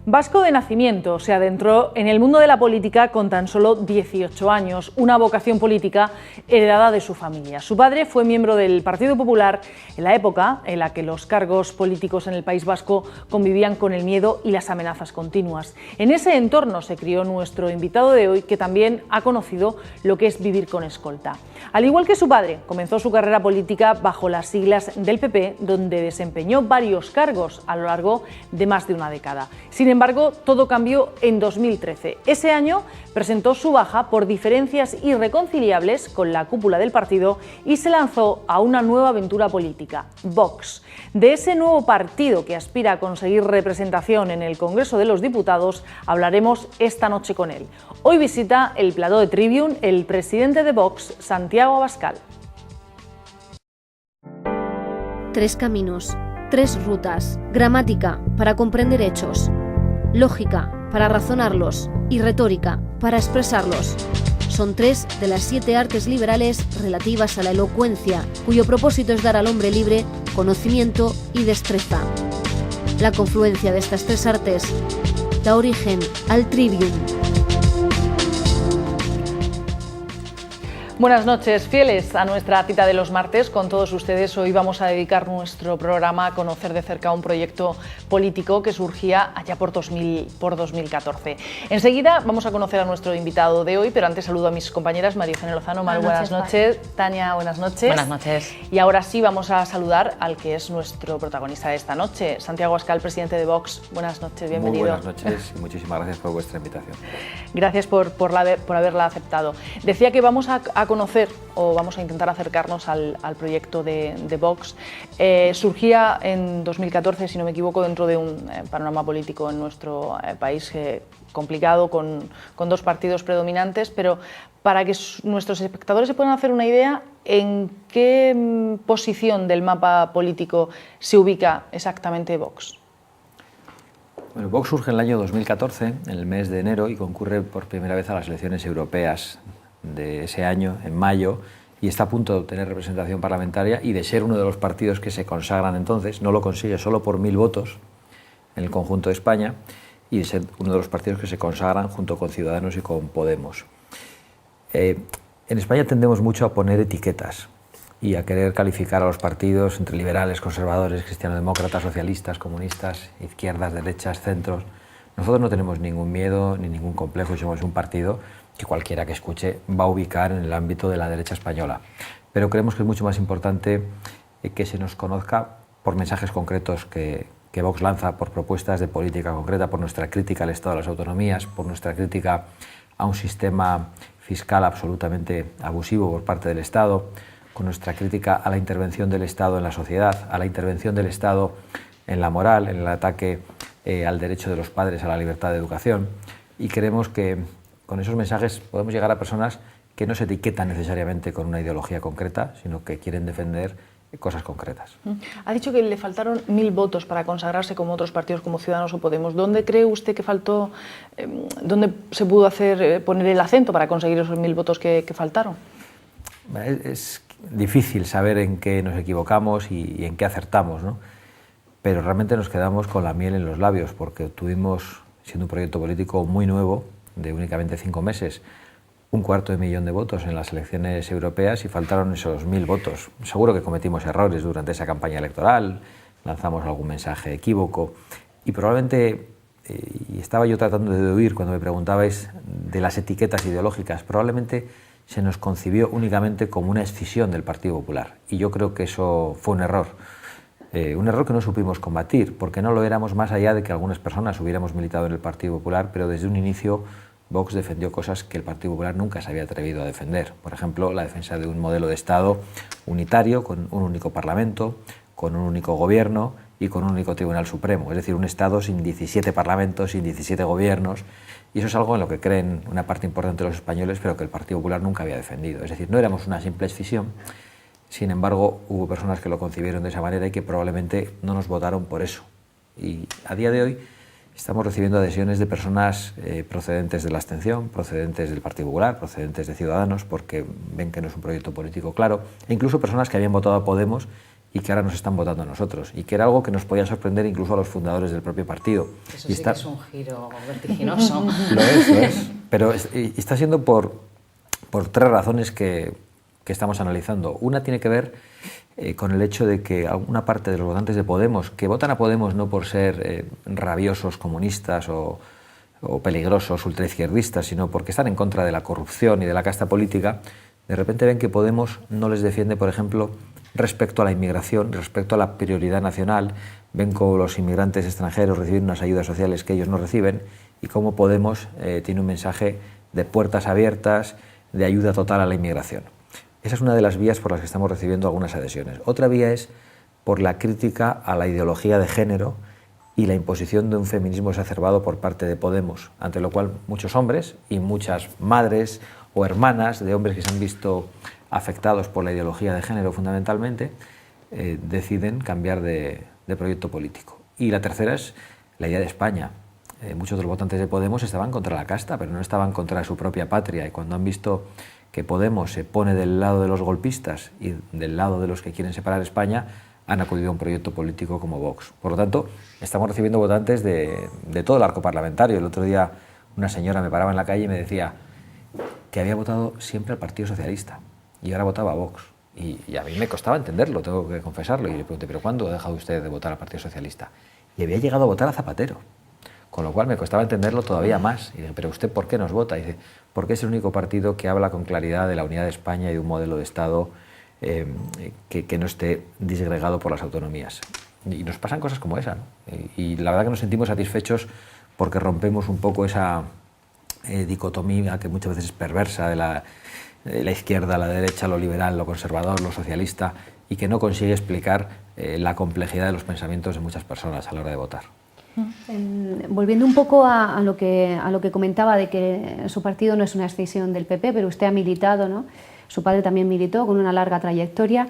Vasco de nacimiento, se adentró en el mundo de la política con tan solo 18 años, una vocación política heredada de su familia. Su padre fue miembro del Partido Popular en la época en la que los cargos políticos en el País Vasco convivían con el miedo y las amenazas continuas. En ese entorno se crió nuestro invitado de hoy, que también ha conocido lo que es vivir con escolta. Al igual que su padre, comenzó su carrera política bajo las siglas del PP, donde desempeñó varios cargos a lo largo de más de una década. Sin embargo, todo cambió en 2013. Ese año presentó su baja por diferencias irreconciliables con la cúpula del partido y se lanzó a una nueva aventura política, Vox. De ese nuevo partido que aspira a conseguir representación en el Congreso de los Diputados hablaremos esta noche con él. Hoy visita el plató de Tribune el presidente de Vox, Santiago Abascal. 3 caminos, 3 rutas, gramática para comprender hechos, lógica para razonarlos y retórica para expresarlos. Son 3 de las 7 artes liberales relativas a la elocuencia, cuyo propósito es dar al hombre libre conocimiento y destreza. La confluencia de estas 3 artes da origen al Tribune. Buenas noches, fieles a nuestra cita de los martes con todos ustedes. Hoy vamos a dedicar nuestro programa a conocer de cerca un proyecto político que surgía allá por 2014. Enseguida vamos a conocer a nuestro invitado de hoy, pero antes saludo a mis compañeras. María Eugenia Lozano, Maru, buenas noches. Tania, buenas noches. Buenas noches. Y ahora sí vamos a saludar al que es nuestro protagonista de esta noche, Santiago Abascal, presidente de Vox. Buenas noches, bienvenido. Muy buenas noches y muchísimas gracias por vuestra invitación. Gracias por haberla aceptado. Decía que vamos a conocer o vamos a intentar acercarnos al proyecto de Vox. Surgía en 2014, si no me equivoco, dentro de un panorama político en nuestro país complicado, con 2 partidos predominantes, pero para que nuestros espectadores se puedan hacer una idea, ¿en qué posición del mapa político se ubica exactamente Vox? Bueno, Vox surge en el año 2014, en el mes de enero, y concurre por primera vez a las elecciones europeas de ese año, en mayo, y está a punto de obtener representación parlamentaria y de ser uno de los partidos que se consagran entonces. No lo consigue solo por 1000 votos en el conjunto de España, y de ser uno de los partidos que se consagran junto con Ciudadanos y con Podemos. En España tendemos mucho a poner etiquetas y a querer calificar a los partidos entre liberales, conservadores, cristianodemócratas, socialistas, comunistas, izquierdas, derechas, centros. Nosotros no tenemos ningún miedo ni ningún complejo y somos un partido que cualquiera que escuche va a ubicar en el ámbito de la derecha española. Pero creemos que es mucho más importante que se nos conozca por mensajes concretos que Vox lanza, por propuestas de política concreta, por nuestra crítica al Estado de las autonomías, por nuestra crítica a un sistema fiscal absolutamente abusivo por parte del Estado, con nuestra crítica a la intervención del Estado en la sociedad, a la intervención del Estado en la moral, en el ataque al derecho de los padres a la libertad de educación. Y creemos que con esos mensajes podemos llegar a personas que no se etiquetan necesariamente con una ideología concreta, sino que quieren defender cosas concretas. Ha dicho que le faltaron 1000 votos para consagrarse como otros partidos como Ciudadanos o Podemos. ¿Dónde cree usted que faltó, dónde se pudo poner el acento para conseguir esos 1000 votos que faltaron? Es difícil saber en qué nos equivocamos y en qué acertamos, ¿no? Pero realmente nos quedamos con la miel en los labios, porque tuvimos, siendo un proyecto político muy nuevo, de únicamente 5 meses, 250.000 de votos en las elecciones europeas y faltaron esos 1000 votos. Seguro que cometimos errores durante esa campaña electoral, lanzamos algún mensaje equívoco y probablemente, y estaba yo tratando de oír cuando me preguntabais de las etiquetas ideológicas, probablemente se nos concibió únicamente como una escisión del Partido Popular y yo creo que eso fue un error que no supimos combatir, porque no lo éramos más allá de que algunas personas hubiéramos militado en el Partido Popular, pero desde un inicio Vox defendió cosas que el Partido Popular nunca se había atrevido a defender. Por ejemplo, la defensa de un modelo de Estado unitario, con un único Parlamento, con un único Gobierno y con un único Tribunal Supremo. Es decir, un Estado sin 17 parlamentos, sin 17 gobiernos. Y eso es algo en lo que creen una parte importante de los españoles, pero que el Partido Popular nunca había defendido. Es decir, no éramos una simple escisión. Sin embargo, hubo personas que lo concibieron de esa manera y que probablemente no nos votaron por eso. Y a día de hoy estamos recibiendo adhesiones de personas procedentes de la abstención, procedentes del Partido Popular, procedentes de Ciudadanos, porque ven que no es un proyecto político claro, e incluso personas que habían votado a Podemos y que ahora nos están votando a nosotros, y que era algo que nos podía sorprender incluso a los fundadores del propio partido. Eso sí que es un giro vertiginoso. Lo es, pero está siendo por 3 razones que estamos analizando. Una tiene que ver con el hecho de que una parte de los votantes de Podemos, que votan a Podemos no por ser rabiosos comunistas o peligrosos ultraizquierdistas, sino porque están en contra de la corrupción y de la casta política, de repente ven que Podemos no les defiende, por ejemplo, respecto a la inmigración, respecto a la prioridad nacional, ven cómo los inmigrantes extranjeros reciben unas ayudas sociales que ellos no reciben y cómo Podemos tiene un mensaje de puertas abiertas, de ayuda total a la inmigración. Esa es una de las vías por las que estamos recibiendo algunas adhesiones. Otra vía es por la crítica a la ideología de género y la imposición de un feminismo exacerbado por parte de Podemos, ante lo cual muchos hombres y muchas madres o hermanas de hombres que se han visto afectados por la ideología de género fundamentalmente, deciden cambiar de proyecto político. Y la tercera es la idea de España. Muchos de los votantes de Podemos estaban contra la casta, pero no estaban contra su propia patria, y cuando han visto que Podemos se pone del lado de los golpistas y del lado de los que quieren separar España, han acudido a un proyecto político como Vox. Por lo tanto, estamos recibiendo votantes de todo el arco parlamentario. El otro día una señora me paraba en la calle y me decía que había votado siempre al Partido Socialista y ahora votaba a Vox. Y a mí me costaba entenderlo, tengo que confesarlo. Y le pregunté, ¿pero cuándo ha dejado usted de votar al Partido Socialista? Y había llegado a votar a Zapatero, con lo cual me costaba entenderlo todavía más. Y dije, ¿pero usted por qué nos vota? Y dice, porque es el único partido que habla con claridad de la unidad de España y de un modelo de Estado que no esté disgregado por las autonomías. Y nos pasan cosas como esa, ¿no? Y la verdad que nos sentimos satisfechos porque rompemos un poco esa dicotomía que muchas veces es perversa de la izquierda, la derecha, lo liberal, lo conservador, lo socialista, y que no consigue explicar la complejidad de los pensamientos de muchas personas a la hora de votar. Volviendo un poco a lo que comentaba de que su partido no es una escisión del PP, pero usted ha militado, ¿no? Su padre también militó con una larga trayectoria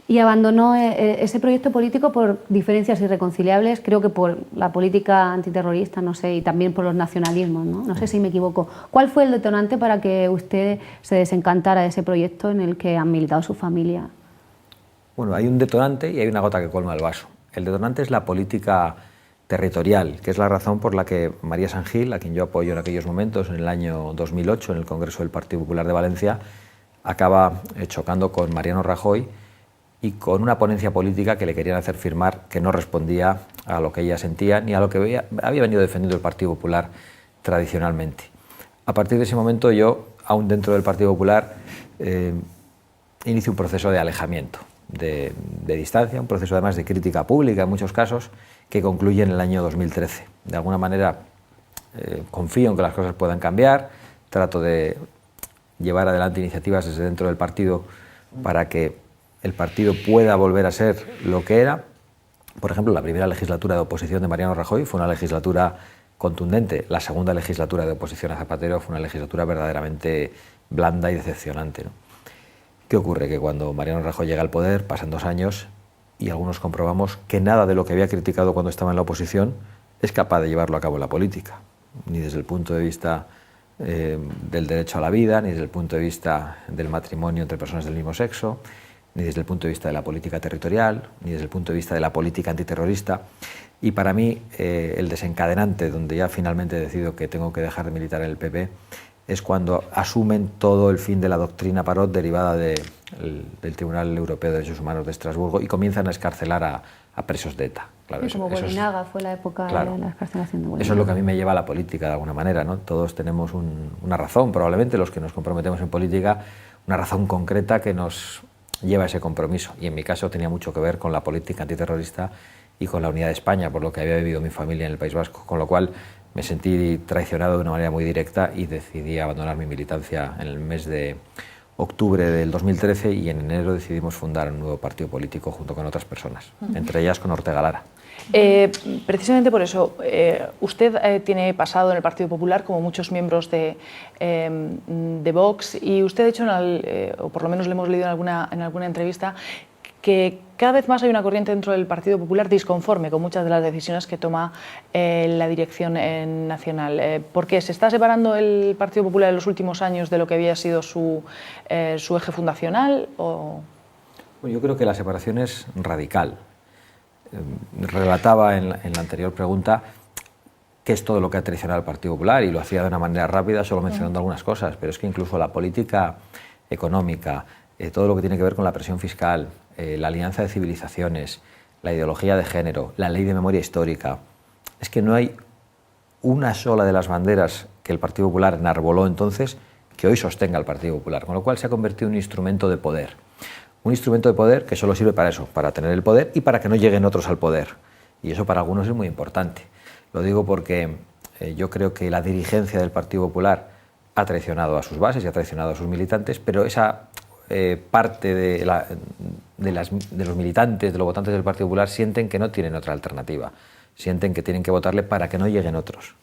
y abandonó ese proyecto político por diferencias irreconciliables, creo que por la política antiterrorista, no sé, y también por los nacionalismos, ¿no? No sé si me equivoco. ¿Cuál fue el detonante para que usted se desencantara de ese proyecto en el que han militado su familia? Bueno, hay un detonante y hay una gota que colma el vaso. El detonante es la política territorial, que es la razón por la que María San Gil, a quien yo apoyo en aquellos momentos, en el año 2008, en el Congreso del Partido Popular de Valencia, acaba chocando con Mariano Rajoy y con una ponencia política que le querían hacer firmar que no respondía a lo que ella sentía ni a lo que había venido defendiendo el Partido Popular tradicionalmente. A partir de ese momento yo, aún dentro del Partido Popular, inicio un proceso de alejamiento, de distancia, un proceso además de crítica pública en muchos casos, que concluye en el año 2013. De alguna manera confío en que las cosas puedan cambiar, trato de llevar adelante iniciativas desde dentro del partido para que el partido pueda volver a ser lo que era. Por ejemplo, la primera legislatura de oposición de Mariano Rajoy fue una legislatura contundente. La segunda legislatura de oposición a Zapatero fue una legislatura verdaderamente blanda y decepcionante, ¿no? ¿Qué ocurre? Que cuando Mariano Rajoy llega al poder, pasan 2 años y algunos comprobamos que nada de lo que había criticado cuando estaba en la oposición es capaz de llevarlo a cabo en la política, ni desde el punto de vista del derecho a la vida, ni desde el punto de vista del matrimonio entre personas del mismo sexo, ni desde el punto de vista de la política territorial, ni desde el punto de vista de la política antiterrorista. Y para mí el desencadenante, donde ya finalmente decido que tengo que dejar de militar en el PP, es cuando asumen todo el fin de la doctrina Parot derivada del Tribunal Europeo de Derechos Humanos de Estrasburgo y comienzan a excarcelar a presos de ETA. Claro, sí, como Bolinaga fue la época de la excarcelación de Bolinaga. Eso es lo que a mí me lleva a la política de alguna manera, ¿no? Todos tenemos una razón, probablemente los que nos comprometemos en política, una razón concreta que nos lleva a ese compromiso. Y en mi caso tenía mucho que ver con la política antiterrorista y con la unidad de España, por lo que había vivido mi familia en el País Vasco, con lo cual me sentí traicionado de una manera muy directa y decidí abandonar mi militancia en el mes de octubre del 2013 y en enero decidimos fundar un nuevo partido político junto con otras personas, entre ellas con Ortega Lara. Precisamente por eso, usted tiene pasado en el Partido Popular como muchos miembros de Vox y usted ha dicho, o por lo menos le hemos leído en alguna entrevista, que cada vez más hay una corriente dentro del Partido Popular disconforme con muchas de las decisiones que toma la dirección nacional. ¿Por qué? ¿Se está separando el Partido Popular en los últimos años de lo que había sido su eje fundacional? Bueno, yo creo que la separación es radical. Relataba en la anterior pregunta qué es todo lo que ha traicionado al Partido Popular y lo hacía de una manera rápida, solo mencionando algunas cosas, pero es que incluso la política económica, todo lo que tiene que ver con la presión fiscal, la alianza de civilizaciones, la ideología de género, la ley de memoria histórica, es que no hay una sola de las banderas que el Partido Popular enarboló entonces que hoy sostenga el Partido Popular, con lo cual se ha convertido en un instrumento de poder. Un instrumento de poder que solo sirve para eso, para tener el poder y para que no lleguen otros al poder. Y eso para algunos es muy importante. Lo digo porque yo creo que la dirigencia del Partido Popular ha traicionado a sus bases y ha traicionado a sus militantes, pero esa parte de los militantes, de los votantes del Partido Popular, sienten que no tienen otra alternativa. Sienten que tienen que votarle para que no lleguen otros.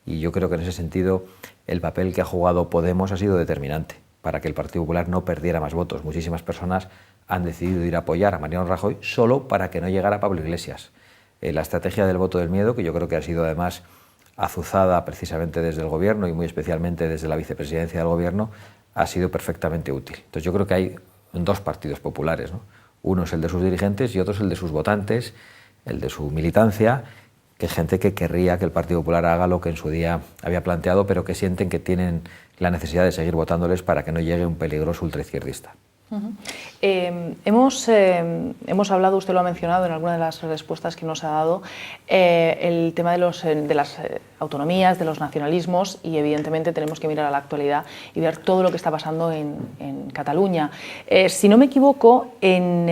Y yo creo que en ese sentido el papel que ha jugado Podemos ha sido determinante para que el Partido Popular no perdiera más votos. Muchísimas personas han decidido ir a apoyar a Mariano Rajoy solo para que no llegara Pablo Iglesias. La estrategia del voto del miedo, que yo creo que ha sido además azuzada precisamente desde el Gobierno y muy especialmente desde la vicepresidencia del Gobierno, ha sido perfectamente útil. Entonces yo creo que hay dos partidos populares, ¿no? Uno es el de sus dirigentes y otro es el de sus votantes, el de su militancia, que es gente que querría que el Partido Popular haga lo que en su día había planteado, pero que sienten que tienen la necesidad de seguir votándoles para que no llegue un peligroso ultraizquierdista. Hemos hablado, usted lo ha mencionado en alguna de las respuestas que nos ha dado, el tema de las autonomías, de los nacionalismos, y evidentemente tenemos que mirar a la actualidad y ver todo lo que está pasando en Cataluña. Si no me equivoco, en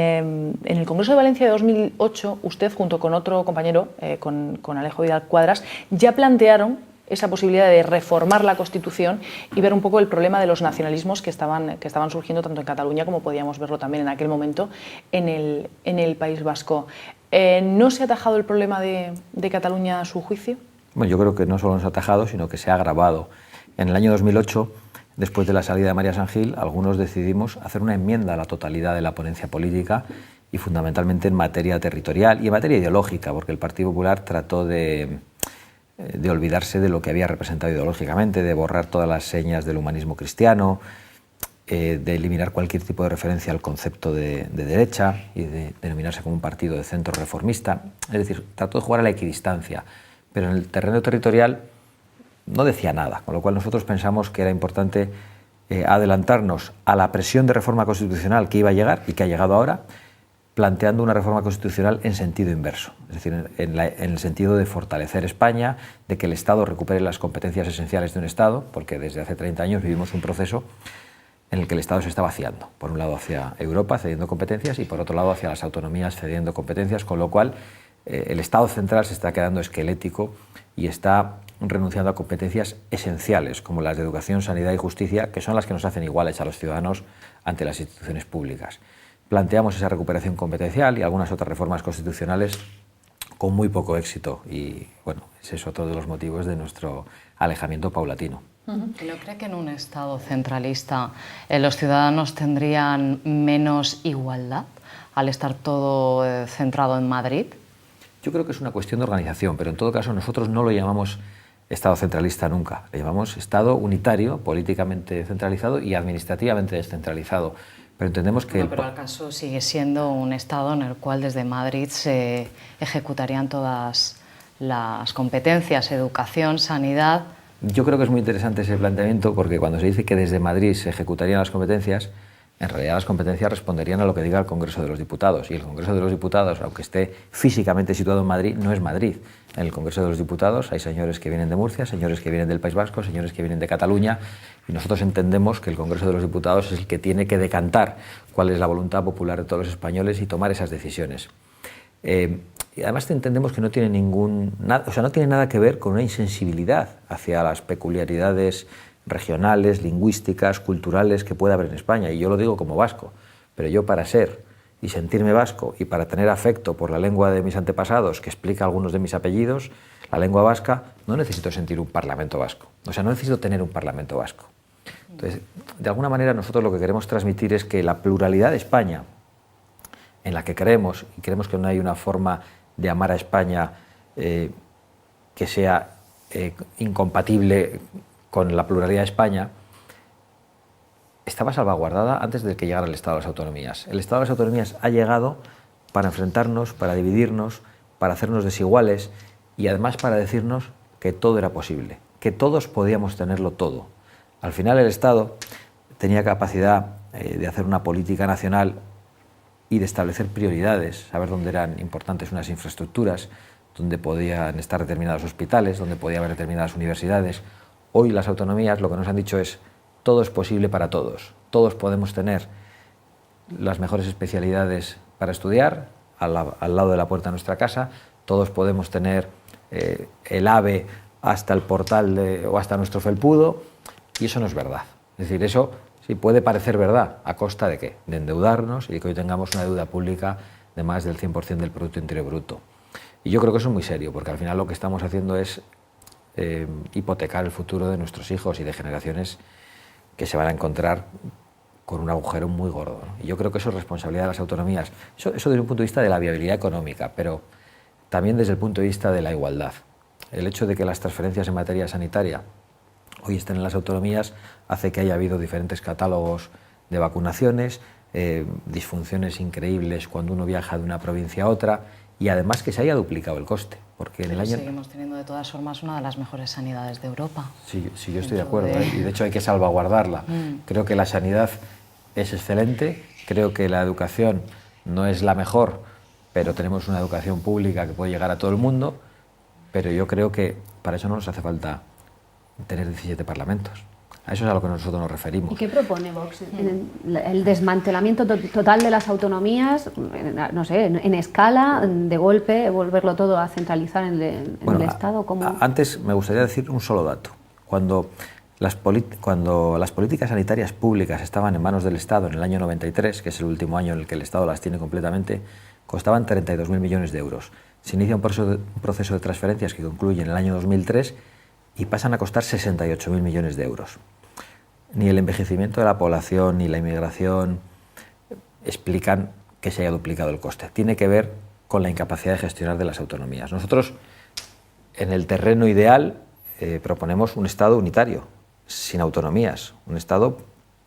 el Congreso de Valencia de 2008, usted junto con otro compañero, con Alejo Vidal Quadras, ya plantearon esa posibilidad de reformar la Constitución y ver un poco el problema de los nacionalismos que estaban surgiendo tanto en Cataluña como podíamos verlo también en aquel momento en el País Vasco. ¿No se ha atajado el problema de Cataluña a su juicio? Bueno, yo creo que no solo no se ha atajado, sino que se ha agravado. En el año 2008, después de la salida de María San Gil, algunos decidimos hacer una enmienda a la totalidad de la ponencia política y fundamentalmente en materia territorial y en materia ideológica, porque el Partido Popular trató de olvidarse de lo que había representado ideológicamente, de borrar todas las señas del humanismo cristiano, de eliminar cualquier tipo de referencia al concepto de derecha y de denominarse como un partido de centro reformista. Es decir, trató de jugar a la equidistancia, pero en el terreno territorial no decía nada, con lo cual nosotros pensamos que era importante adelantarnos a la presión de reforma constitucional que iba a llegar y que ha llegado ahora, planteando una reforma constitucional en sentido inverso, es decir, en el sentido de fortalecer España, de que el Estado recupere las competencias esenciales de un Estado, porque desde hace 30 años vivimos un proceso en el que el Estado se está vaciando, por un lado hacia Europa cediendo competencias y por otro lado hacia las autonomías cediendo competencias, con lo cual el Estado central se está quedando esquelético y está renunciando a competencias esenciales como las de educación, sanidad y justicia, que son las que nos hacen iguales a los ciudadanos ante las instituciones públicas. Planteamos esa recuperación competencial y algunas otras reformas constitucionales con muy poco éxito y bueno, ese es otro de los motivos de nuestro alejamiento paulatino. ¿No cree que en un Estado centralista los ciudadanos tendrían menos igualdad al estar todo centrado en Madrid? Yo creo que es una cuestión de organización, pero en todo caso nosotros no lo llamamos Estado centralista nunca, le llamamos Estado unitario, políticamente centralizado y administrativamente descentralizado. Pero entendemos que... Pero el caso sigue siendo un Estado en el cual desde Madrid se ejecutarían todas las competencias, educación, sanidad. Yo creo que es muy interesante ese planteamiento porque cuando se dice que desde Madrid se ejecutarían las competencias, en realidad las competencias responderían a lo que diga el Congreso de los Diputados. Y el Congreso de los Diputados, aunque esté físicamente situado en Madrid, no es Madrid. En el Congreso de los Diputados hay señores que vienen de Murcia, señores que vienen del País Vasco, señores que vienen de Cataluña, y nosotros entendemos que el Congreso de los Diputados es el que tiene que decantar cuál es la voluntad popular de todos los españoles y tomar esas decisiones. Y además entendemos que no tiene no tiene nada que ver con una insensibilidad hacia las peculiaridades regionales, lingüísticas, culturales que puede haber en España. Y yo lo digo como vasco, pero yo para ser y sentirme vasco y para tener afecto por la lengua de mis antepasados, que explica algunos de mis apellidos, la lengua vasca, no necesito sentir un parlamento vasco. O sea, no necesito tener un parlamento vasco. Entonces, de alguna manera nosotros lo que queremos transmitir es que la pluralidad de España, en la que creemos, y creemos que no hay una forma de amar a España que sea incompatible con la pluralidad de España, estaba salvaguardada antes de que llegara el Estado de las Autonomías. El Estado de las Autonomías ha llegado para enfrentarnos, para dividirnos, para hacernos desiguales y además para decirnos que todo era posible, que todos podíamos tenerlo todo. Al final el Estado tenía capacidad de hacer una política nacional y de establecer prioridades, saber dónde eran importantes unas infraestructuras, dónde podían estar determinados hospitales, dónde podía haber determinadas universidades. Hoy las autonomías lo que nos han dicho es todo es posible para todos, todos podemos tener las mejores especialidades para estudiar al lado de la puerta de nuestra casa, todos podemos tener el AVE hasta el portal o hasta nuestro felpudo, y eso no es verdad. Es decir, eso sí puede parecer verdad, ¿a costa de qué? De endeudarnos y de que hoy tengamos una deuda pública de más del 100% del Producto Interior Bruto. Y yo creo que eso es muy serio, porque al final lo que estamos haciendo es hipotecar el futuro de nuestros hijos y de generaciones que se van a encontrar con un agujero muy gordo, ¿no? Y yo creo que eso es responsabilidad de las autonomías. Eso desde un punto de vista de la viabilidad económica, pero también desde el punto de vista de la igualdad. El hecho de que las transferencias en materia sanitaria hoy estén en las autonomías hace que haya habido diferentes catálogos de vacunaciones, disfunciones increíbles cuando uno viaja de una provincia a otra y además que se haya duplicado el coste. Porque en el año... Seguimos teniendo de todas formas una de las mejores sanidades de Europa. Sí, yo estoy de acuerdo, y de hecho hay que salvaguardarla. Creo que la sanidad es excelente, creo que la educación no es la mejor, pero tenemos una educación pública que puede llegar a todo el mundo, pero yo creo que para eso no nos hace falta tener 17 parlamentos. A eso es a lo que nosotros nos referimos. ¿Y qué propone Vox? ¿El desmantelamiento total de las autonomías, no sé, en escala, de golpe, volverlo todo a centralizar en el Estado? ¿Cómo? Antes me gustaría decir un solo dato. Cuando las políticas sanitarias públicas estaban en manos del Estado en el año 93, que es el último año en el que el Estado las tiene completamente, costaban 32.000 millones de euros. Se inicia un proceso de transferencias que concluye en el año 2003 y pasan a costar 68.000 millones de euros. Ni el envejecimiento de la población ni la inmigración explican que se haya duplicado el coste. Tiene que ver con la incapacidad de gestionar de las autonomías. Nosotros, en el terreno ideal, proponemos un Estado unitario, sin autonomías, un Estado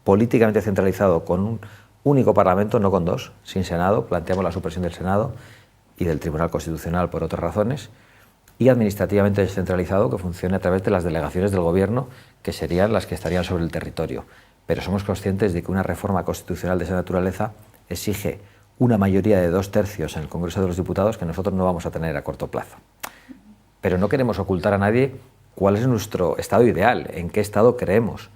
políticamente centralizado con un único Parlamento, no con dos, sin Senado. Planteamos la supresión del Senado y del Tribunal Constitucional por otras razones, y administrativamente descentralizado, que funcione a través de las delegaciones del Gobierno, que serían las que estarían sobre el territorio. Pero somos conscientes de que una reforma constitucional de esa naturaleza exige una mayoría de 2/3 en el Congreso de los Diputados que nosotros no vamos a tener a corto plazo. Pero no queremos ocultar a nadie cuál es nuestro estado ideal, en qué estado creemos.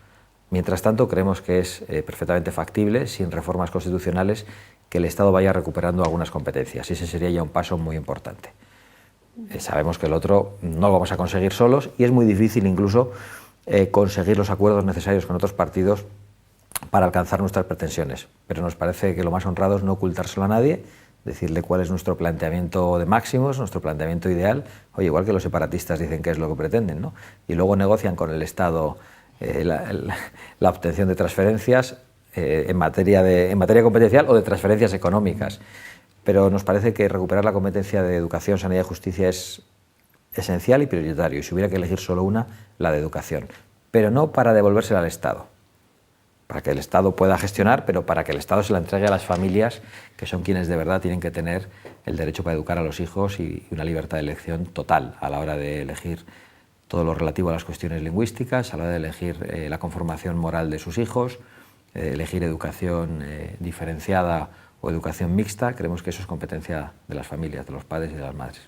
Mientras tanto, creemos que es perfectamente factible, sin reformas constitucionales, que el Estado vaya recuperando algunas competencias, y ese sería ya un paso muy importante. Sabemos que el otro no lo vamos a conseguir solos y es muy difícil incluso conseguir los acuerdos necesarios con otros partidos para alcanzar nuestras pretensiones, pero nos parece que lo más honrado es no ocultárselo a nadie, decirle cuál es nuestro planteamiento de máximos, nuestro planteamiento ideal, oye, igual que los separatistas dicen qué es lo que pretenden, ¿no? Y luego negocian con el Estado la obtención de transferencias en materia competencial o de transferencias económicas. Pero nos parece que recuperar la competencia de educación, sanidad y justicia es esencial y prioritario, y si hubiera que elegir solo una, la de educación. Pero no para devolvérsela al Estado, para que el Estado pueda gestionar, pero para que el Estado se la entregue a las familias, que son quienes de verdad tienen que tener el derecho para educar a los hijos y una libertad de elección total a la hora de elegir todo lo relativo a las cuestiones lingüísticas, a la hora de elegir la conformación moral de sus hijos, elegir educación diferenciada o educación mixta. Creemos que eso es competencia de las familias, de los padres y de las madres.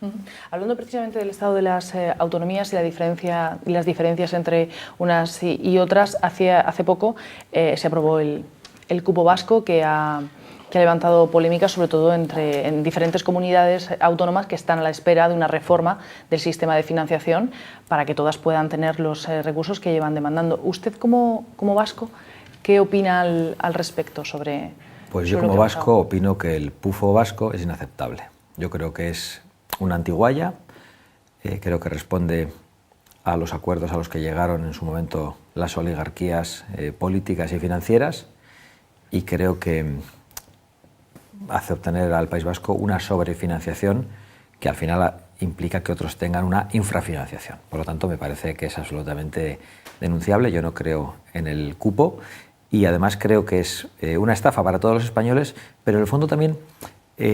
Hablando precisamente del estado de las autonomías y las diferencias entre unas y otras, hace poco se aprobó el cupo vasco que ha levantado polémica, sobre todo en diferentes comunidades autónomas que están a la espera de una reforma del sistema de financiación para que todas puedan tener los recursos que llevan demandando. ¿Usted como vasco qué opina al respecto sobre...? Pues yo como vasco opino que el pufo vasco es inaceptable. Yo creo que es una antigualla, creo que responde a los acuerdos a los que llegaron en su momento las oligarquías políticas y financieras, y creo que hace obtener al País Vasco una sobrefinanciación que al final implica que otros tengan una infrafinanciación. Por lo tanto, me parece que es absolutamente denunciable. Yo no creo en el cupo y además creo que es una estafa para todos los españoles, pero en el fondo también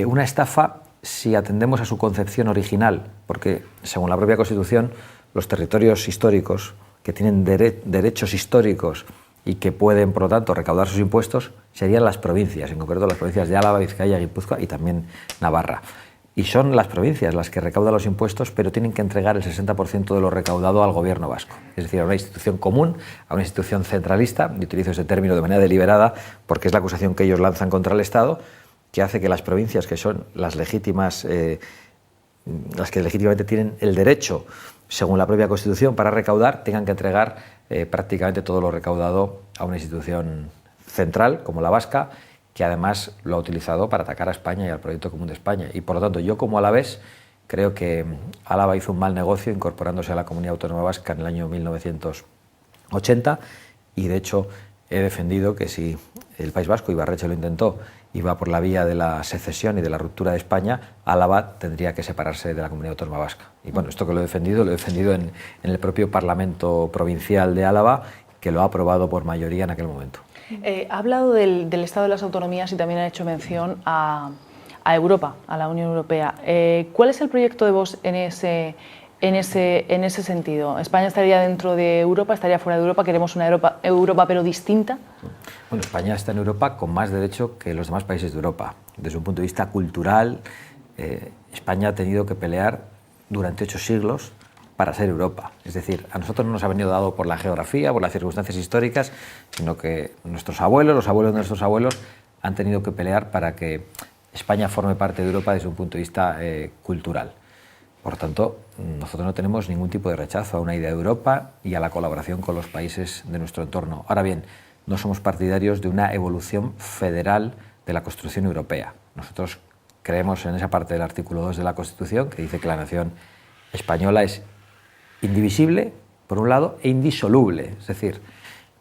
una estafa si atendemos a su concepción original, porque según la propia Constitución, los territorios históricos que tienen derechos históricos y que pueden, por lo tanto, recaudar sus impuestos, serían las provincias, en concreto las provincias de Álava, Vizcaya, Guipúzcoa y también Navarra. Y son las provincias las que recaudan los impuestos, pero tienen que entregar el 60% de lo recaudado al gobierno vasco. Es decir, a una institución común, a una institución centralista, y utilizo ese término de manera deliberada porque es la acusación que ellos lanzan contra el Estado, que hace que las provincias, que son las legítimas, las que legítimamente tienen el derecho, según la propia Constitución, para recaudar, tengan que entregar prácticamente todo lo recaudado a una institución central, como la vasca, que además lo ha utilizado para atacar a España y al proyecto común de España. Y por lo tanto, yo como alavés creo que Álava hizo un mal negocio incorporándose a la Comunidad Autónoma Vasca en el año 1980 y de hecho he defendido que si el País Vasco, Ibarretxe lo intentó, iba por la vía de la secesión y de la ruptura de España, Álava tendría que separarse de la Comunidad Autónoma Vasca. Y bueno, esto que lo he defendido en el propio Parlamento Provincial de Álava, que lo ha aprobado por mayoría en aquel momento. Ha hablado del Estado de las Autonomías y también ha hecho mención a Europa, a la Unión Europea. ¿Cuál es el proyecto de Vox en ese sentido? ¿España estaría dentro de Europa, estaría fuera de Europa? ¿Queremos una Europa pero distinta? Bueno, España está en Europa con más derecho que los demás países de Europa. Desde un punto de vista cultural, España ha tenido que pelear durante 8 siglos para ser Europa. Es decir, a nosotros no nos ha venido dado por la geografía, por las circunstancias históricas, sino que nuestros abuelos, los abuelos de nuestros abuelos, han tenido que pelear para que España forme parte de Europa desde un punto de vista cultural. Por tanto, nosotros no tenemos ningún tipo de rechazo a una idea de Europa y a la colaboración con los países de nuestro entorno. Ahora bien, no somos partidarios de una evolución federal de la construcción europea. Nosotros creemos en esa parte del artículo 2 de la Constitución que dice que la nación española es indivisible, por un lado, e indisoluble. Es decir,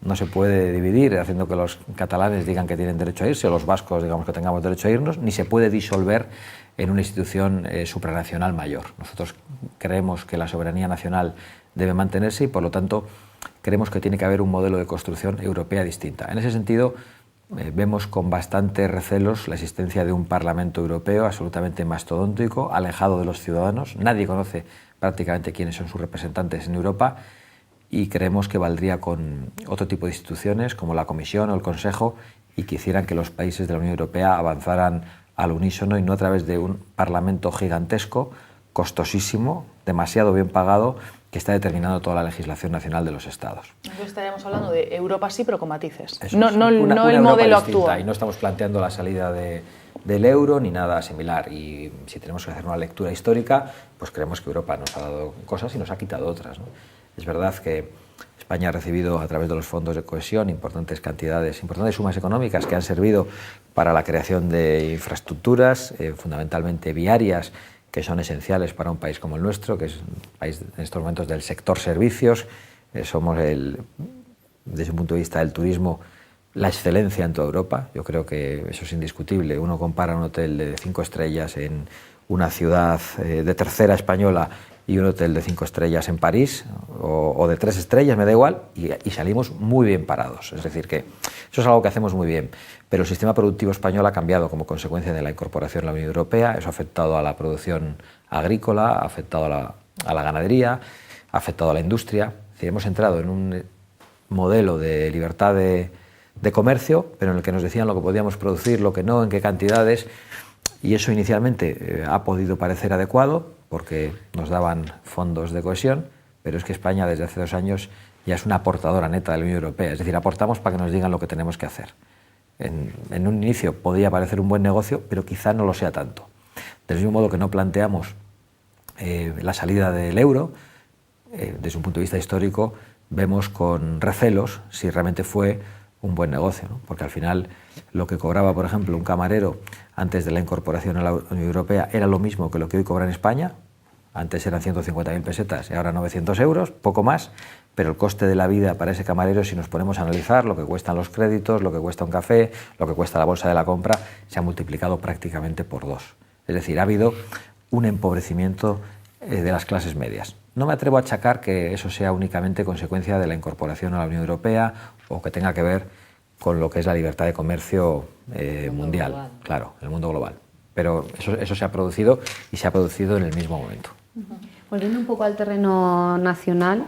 no se puede dividir haciendo que los catalanes digan que tienen derecho a irse o los vascos digamos que tengamos derecho a irnos, ni se puede disolver en una institución supranacional mayor. Nosotros creemos que la soberanía nacional debe mantenerse y, por lo tanto, creemos que tiene que haber un modelo de construcción europea distinta. En ese sentido, vemos con bastante recelos la existencia de un Parlamento Europeo absolutamente mastodóntico, alejado de los ciudadanos. Nadie conoce prácticamente quiénes son sus representantes en Europa y creemos que valdría con otro tipo de instituciones como la Comisión o el Consejo y que hicieran que los países de la Unión Europea avanzaran al unísono y no a través de un Parlamento gigantesco, costosísimo, demasiado bien pagado, que está determinando toda la legislación nacional de los Estados. Entonces estaríamos hablando de Europa sí, pero con matices. Eso No es, el modelo actual. Y no estamos planteando la salida del euro ni nada similar. Y si tenemos que hacer una lectura histórica, pues creemos que Europa nos ha dado cosas y nos ha quitado otras, ¿no? Es verdad que España ha recibido a través de los fondos de cohesión importantes sumas económicas que han servido para la creación de infraestructuras, fundamentalmente viarias, que son esenciales para un país como el nuestro, que es un país en estos momentos del sector servicios. Somos, desde un punto de vista del turismo, la excelencia en toda Europa. Yo creo que eso es indiscutible. Uno compara un hotel de 5 estrellas en una ciudad de tercera española y un hotel de 5 estrellas en París o de 3 estrellas, me da igual, y salimos muy bien parados. Es decir, que eso es algo que hacemos muy bien. Pero el sistema productivo español ha cambiado como consecuencia de la incorporación a la Unión Europea. Eso ha afectado a la producción agrícola, ha afectado a la ganadería, ha afectado a la industria. Es decir, hemos entrado en un modelo de libertad de comercio, pero en el que nos decían lo que podíamos producir, lo que no, en qué cantidades, y eso inicialmente ha podido parecer adecuado porque nos daban fondos de cohesión, pero es que España desde hace 2 años ya es una aportadora neta de la Unión Europea, es decir, aportamos para que nos digan lo que tenemos que hacer. En un inicio podía parecer un buen negocio, pero quizá no lo sea tanto. Del mismo modo que no planteamos la salida del euro, desde un punto de vista histórico, vemos con recelos si realmente fue un buen negocio, ¿no? Porque al final lo que cobraba, por ejemplo, un camarero antes de la incorporación a la Unión Europea era lo mismo que lo que hoy cobra en España. Antes eran 150.000 pesetas y ahora 900 euros, poco más, pero el coste de la vida para ese camarero, si nos ponemos a analizar lo que cuestan los créditos, lo que cuesta un café, lo que cuesta la bolsa de la compra, se ha multiplicado prácticamente por 2. Es decir, ha habido un empobrecimiento de las clases medias. No me atrevo a achacar que eso sea únicamente consecuencia de la incorporación a la Unión Europea o que tenga que ver con lo que es la libertad de comercio mundial, global. claro, el mundo global. Pero eso se ha producido y se ha producido en el mismo momento. Volviendo un poco al terreno nacional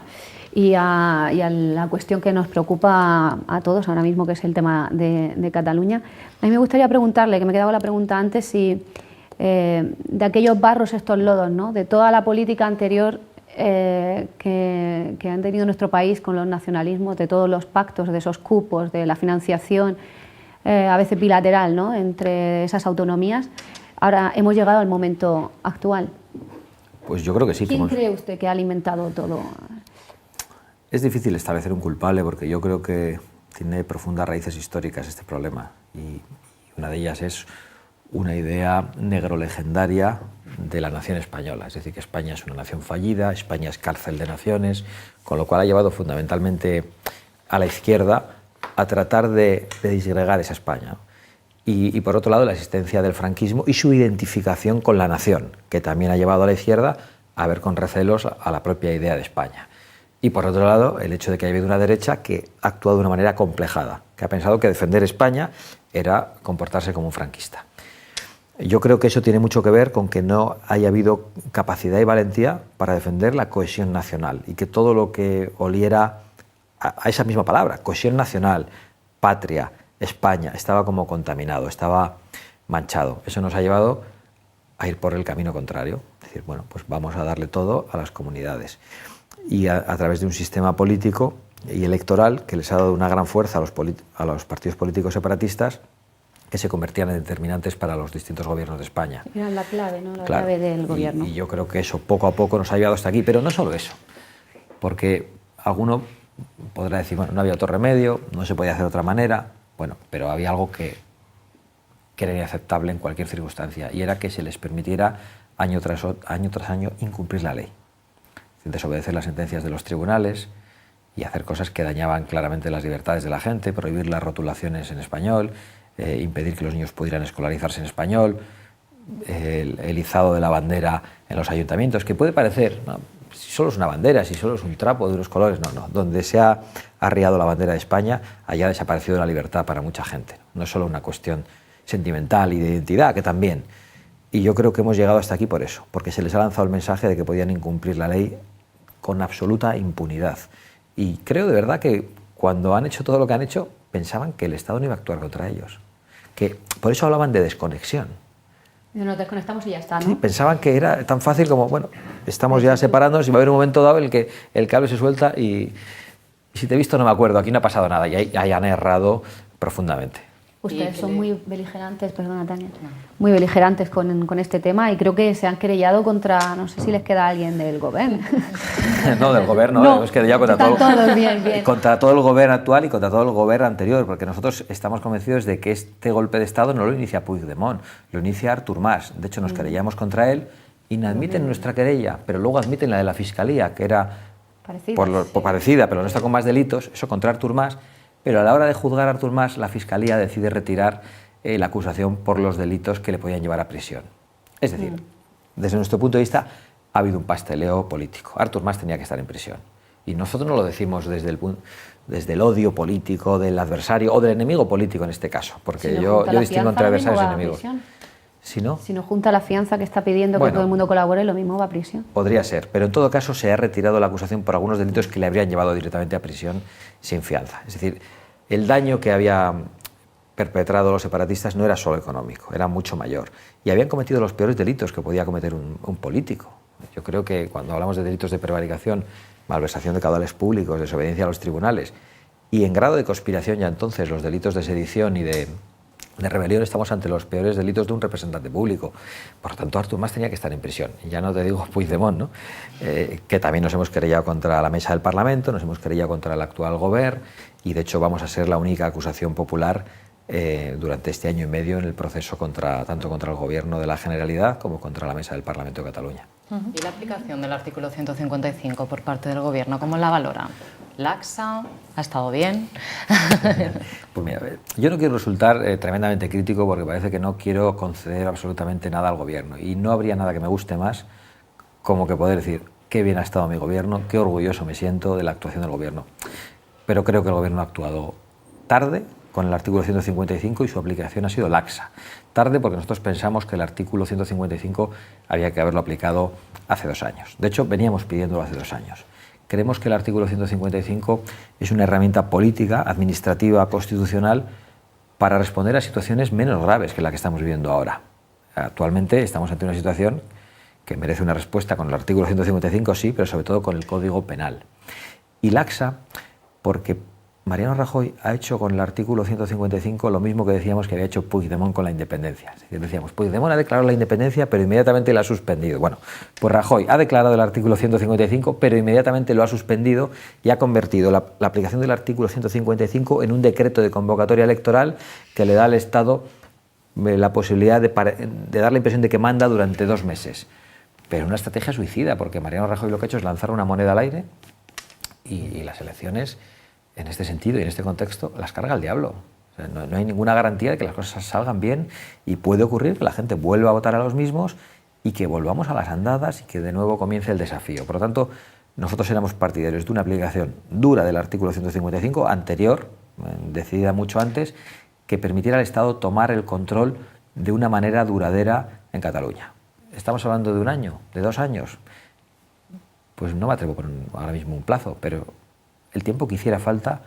y a la cuestión que nos preocupa a todos ahora mismo, que es el tema de Cataluña, a mí me gustaría preguntarle, que me quedaba la pregunta antes, si de aquellos barros, estos lodos, ¿no?, de toda la política anterior que han tenido nuestro país con los nacionalismos, de todos los pactos, de esos cupos, de la financiación, a veces bilateral, ¿no?, entre esas autonomías, ahora hemos llegado al momento actual. Pues yo creo que sí. ¿Quién cree usted que ha alimentado todo? Es difícil establecer un culpable porque yo creo que tiene profundas raíces históricas este problema, y una de ellas es una idea negrolegendaria de la nación española, es decir, que España es una nación fallida, España es cárcel de naciones, con lo cual ha llevado fundamentalmente a la izquierda a tratar de disgregar esa España. Y por otro lado, la existencia del franquismo y su identificación con la nación, que también ha llevado a la izquierda a ver con recelos a la propia idea de España. Y por otro lado, el hecho de que haya habido una derecha que ha actuado de una manera complejada, que ha pensado que defender España era comportarse como un franquista. Yo creo que eso tiene mucho que ver con que no haya habido capacidad y valentía para defender la cohesión nacional, y que todo lo que oliera a esa misma palabra, cohesión nacional, patria, España, estaba como contaminado, estaba manchado. Eso nos ha llevado a ir por el camino contrario, es decir, bueno, pues vamos a darle todo a las comunidades, y a través de un sistema político y electoral que les ha dado una gran fuerza a los partidos políticos separatistas, que se convertían en determinantes para los distintos gobiernos de España. Era la clave, ¿no?, la claro, clave del gobierno. Y yo creo que eso poco a poco nos ha llevado hasta aquí, pero no solo eso, porque alguno podrá decir, bueno, no había otro remedio, no se podía hacer de otra manera, bueno, pero había algo que era inaceptable en cualquier circunstancia, y era que se les permitiera año tras año incumplir la ley, desobedecer las sentencias de los tribunales y hacer cosas que dañaban claramente las libertades de la gente, prohibir las rotulaciones en español, impedir que los niños pudieran escolarizarse en español, el izado de la bandera en los ayuntamientos, que puede parecer, ¿no?, si solo es una bandera, si solo es un trapo de unos colores, no, donde se ha arriado la bandera de España, allá ha desaparecido la libertad para mucha gente. No es solo una cuestión sentimental y de identidad, que también. Y yo creo que hemos llegado hasta aquí por eso, porque se les ha lanzado el mensaje de que podían incumplir la ley con absoluta impunidad. Y creo de verdad que cuando han hecho todo lo que han hecho, pensaban que el Estado no iba a actuar contra ellos. Que por eso hablaban de desconexión. Nos desconectamos y ya está, ¿no? Sí, pensaban que era tan fácil como, bueno, estamos ya separándonos y va a haber un momento dado en el que el cable se suelta y si te he visto no me acuerdo, aquí no ha pasado nada, y ahí han errado profundamente. Ustedes son muy beligerantes, perdona Tania, muy beligerantes con este tema, y creo que se han querellado contra, no sé si les queda alguien del gobierno. No, del gobierno, no, hemos querellado contra todo el gobierno actual y contra todo el gobierno anterior, porque nosotros estamos convencidos de que este golpe de Estado no lo inicia Puigdemont, lo inicia Artur Mas. De hecho, nos querellamos contra él y no admiten nuestra querella, pero luego admiten la de la Fiscalía, que era parecida, pero no está con más delitos, eso contra Artur Mas. Pero a la hora de juzgar a Artur Mas, la Fiscalía decide retirar la acusación por los delitos que le podían llevar a prisión. Es decir, desde nuestro punto de vista, ha habido un pasteleo político. Artur Mas tenía que estar en prisión. Y nosotros no lo decimos desde el odio político del adversario o del enemigo político en este caso, porque si yo distingo entre adversarios y enemigos. Si no junta la fianza que está pidiendo que todo el mundo colabore, lo mismo va a prisión. Podría ser, pero en todo caso se ha retirado la acusación por algunos delitos que le habrían llevado directamente a prisión sin fianza. Es decir, el daño que habían perpetrado los separatistas no era solo económico, era mucho mayor. Y habían cometido los peores delitos que podía cometer un político. Yo creo que cuando hablamos de delitos de prevaricación, malversación de caudales públicos, desobediencia a los tribunales, y en grado de conspiración ya entonces los delitos de sedición y de rebelión, estamos ante los peores delitos de un representante público. Por lo tanto, Artur Mas tenía que estar en prisión. Y ya no te digo Puigdemont, ¿no? Que también nos hemos querellado contra la mesa del Parlamento, nos hemos querellado contra el actual gobierno, y de hecho vamos a ser la única acusación popular durante este año y medio en el proceso tanto contra el Gobierno de la Generalidad como contra la mesa del Parlamento de Cataluña. ¿Y la aplicación del artículo 155 por parte del Gobierno, cómo la valora? ¿Laxa? ¿Ha estado bien? Pues mira, yo no quiero resultar tremendamente crítico porque parece que no quiero conceder absolutamente nada al Gobierno, y no habría nada que me guste más como que poder decir qué bien ha estado mi Gobierno, qué orgulloso me siento de la actuación del Gobierno. Pero creo que el Gobierno ha actuado tarde, con el artículo 155 y su aplicación ha sido laxa. Tarde porque nosotros pensamos que el artículo 155 había que haberlo aplicado hace 2 años. De hecho, veníamos pidiéndolo hace 2 años. Creemos que el artículo 155 es una herramienta política, administrativa, constitucional para responder a situaciones menos graves que la que estamos viviendo ahora. Actualmente estamos ante una situación que merece una respuesta con el artículo 155, sí, pero sobre todo con el Código Penal. Y laxa porque Mariano Rajoy ha hecho con el artículo 155 lo mismo que decíamos que había hecho Puigdemont con la independencia. Es decir, decíamos, Puigdemont ha declarado la independencia, pero inmediatamente la ha suspendido. Bueno, pues Rajoy ha declarado el artículo 155, pero inmediatamente lo ha suspendido y ha convertido la aplicación del artículo 155 en un decreto de convocatoria electoral que le da al Estado la posibilidad de dar la impresión de que manda durante 2 meses. Pero una estrategia suicida, porque Mariano Rajoy lo que ha hecho es lanzar una moneda al aire y las elecciones, en este sentido y en este contexto, las carga el diablo. O sea, no hay ninguna garantía de que las cosas salgan bien y puede ocurrir que la gente vuelva a votar a los mismos y que volvamos a las andadas y que de nuevo comience el desafío. Por lo tanto, nosotros éramos partidarios de una aplicación dura del artículo 155, anterior, decidida mucho antes, que permitiera al Estado tomar el control de una manera duradera en Cataluña. ¿Estamos hablando de 1 año? ¿De 2 años? Pues no me atrevo a poner ahora mismo un plazo, pero el tiempo que hiciera falta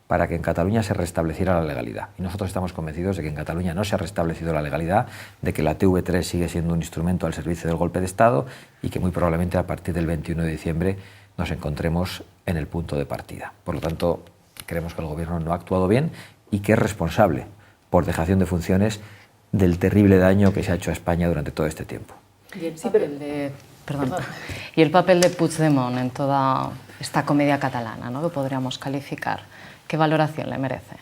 para que en Cataluña se restableciera la legalidad. Y nosotros estamos convencidos de que en Cataluña no se ha restablecido la legalidad, de que la TV3 sigue siendo un instrumento al servicio del golpe de Estado y que muy probablemente a partir del 21 de diciembre nos encontremos en el punto de partida. Por lo tanto, creemos que el Gobierno no ha actuado bien y que es responsable, por dejación de funciones, del terrible daño que se ha hecho a España durante todo este tiempo. Y el papel de Puigdemont en toda esta comedia catalana, ¿no?, que podríamos calificar, ¿qué valoración le merece?